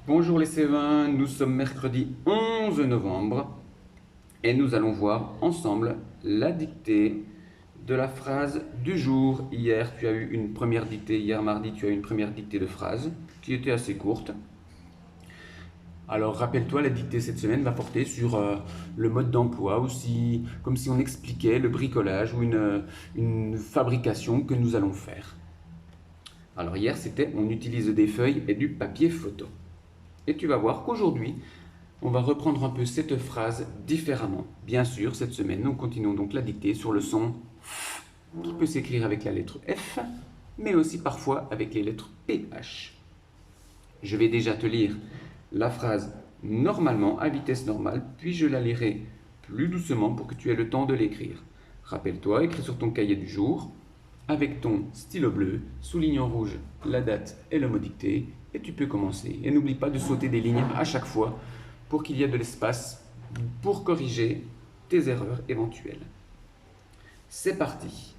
Bonjour les C20, nous sommes mercredi 11 novembre et nous allons voir ensemble la dictée de la phrase du jour. Hier, tu as eu une première dictée, hier mardi, tu as eu une première dictée de phrase qui était assez courte. Alors rappelle-toi, la dictée cette semaine va porter sur le mode d'emploi, aussi comme si on expliquait le bricolage ou une fabrication que nous allons faire. Alors hier, c'était on utilise des feuilles et du papier photo. Et tu vas voir qu'aujourd'hui, on va reprendre un peu cette phrase différemment. Bien sûr, cette semaine, nous continuons donc la dictée sur le son F, qui peut s'écrire avec la lettre F, mais aussi parfois avec les lettres PH. Je vais déjà te lire la phrase normalement, à vitesse normale, puis je la lirai plus doucement pour que tu aies le temps de l'écrire. Rappelle-toi, écris sur ton cahier du jour, avec ton stylo bleu, souligne en rouge la date et le mot dicté, et tu peux commencer. Et n'oublie pas de sauter des lignes à chaque fois pour qu'il y ait de l'espace pour corriger tes erreurs éventuelles. C'est parti.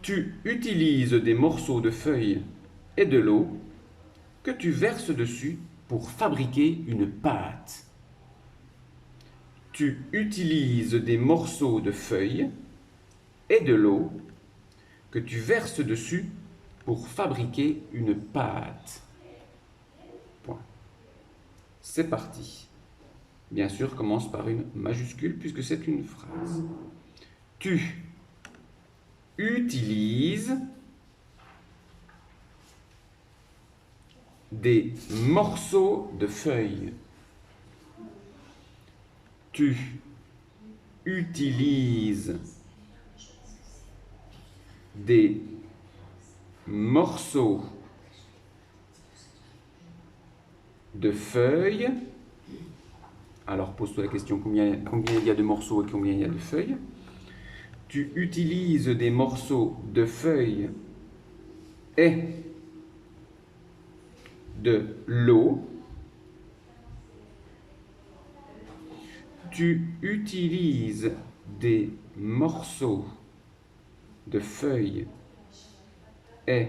Tu utilises des morceaux de feuilles et de l'eau que tu verses dessus pour fabriquer une pâte. Tu utilises des morceaux de feuilles et de l'eau que tu verses dessus pour fabriquer une pâte. Point. C'est parti. Bien sûr, commence par une majuscule puisque c'est une phrase. Tu utilises des morceaux de feuilles. Tu utilises des morceaux de feuilles. Alors pose-toi la question combien il y a de morceaux et combien il y a de feuilles. Tu utilises des morceaux de feuilles et de l'eau. Tu utilises des morceaux de feuilles et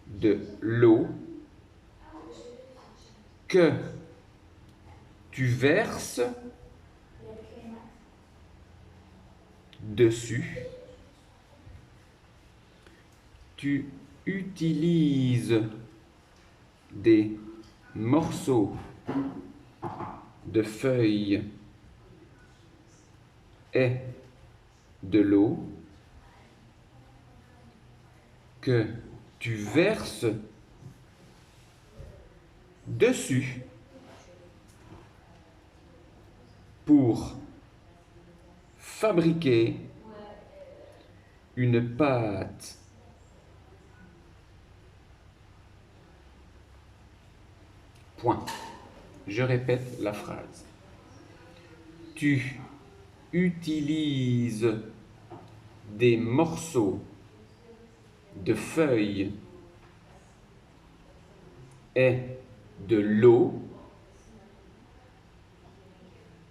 de l'eau que tu verses dessus. Tu utilises des morceaux de feuilles et de l'eau que tu verses dessus pour fabriquer une pâte. Point. Je répète la phrase. Tu utilises des morceaux de feuilles et de l'eau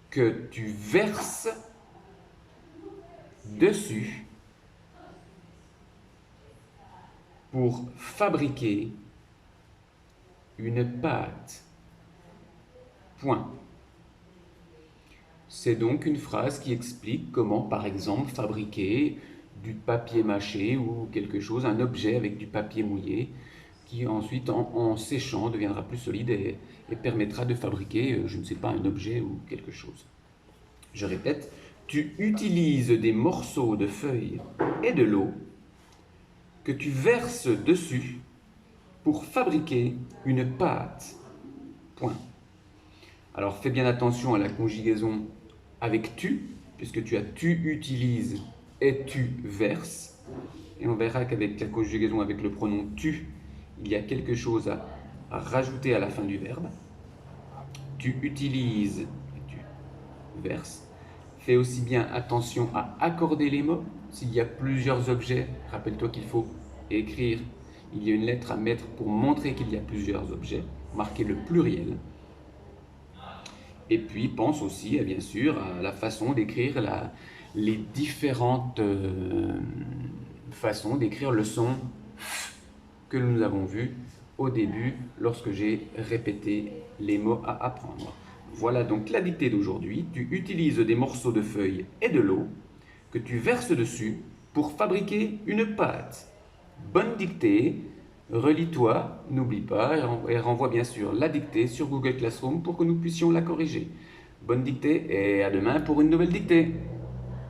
que tu verses dessus pour fabriquer une pâte. Point. C'est donc une phrase qui explique comment, par exemple, fabriquer du papier mâché ou quelque chose, un objet avec du papier mouillé, qui ensuite, en séchant, deviendra plus solide et permettra de fabriquer, je ne sais pas, un objet ou quelque chose. Je répète, tu utilises des morceaux de feuilles et de l'eau que tu verses dessus pour fabriquer une pâte. Point. Alors fais bien attention à la conjugaison avec tu, puisque tu as tu utilises et tu verses. Et on verra qu'avec la conjugaison avec le pronom tu, il y a quelque chose à rajouter à la fin du verbe. Tu utilises et tu verses. Fais aussi bien attention à accorder les mots. S'il y a plusieurs objets, rappelle-toi qu'il faut écrire, il y a une lettre à mettre pour montrer qu'il y a plusieurs objets, marquer le pluriel. Et puis pense aussi, bien sûr, à la façon d'écrire les différentes façons d'écrire le son que nous avons vu au début lorsque j'ai répété les mots à apprendre. Voilà donc la dictée d'aujourd'hui. Tu utilises des morceaux de feuilles et de l'eau que tu verses dessus pour fabriquer une pâte. Bonne dictée, relis-toi, n'oublie pas et renvoie bien sûr la dictée sur Google Classroom pour que nous puissions la corriger. Bonne dictée et à demain pour une nouvelle dictée.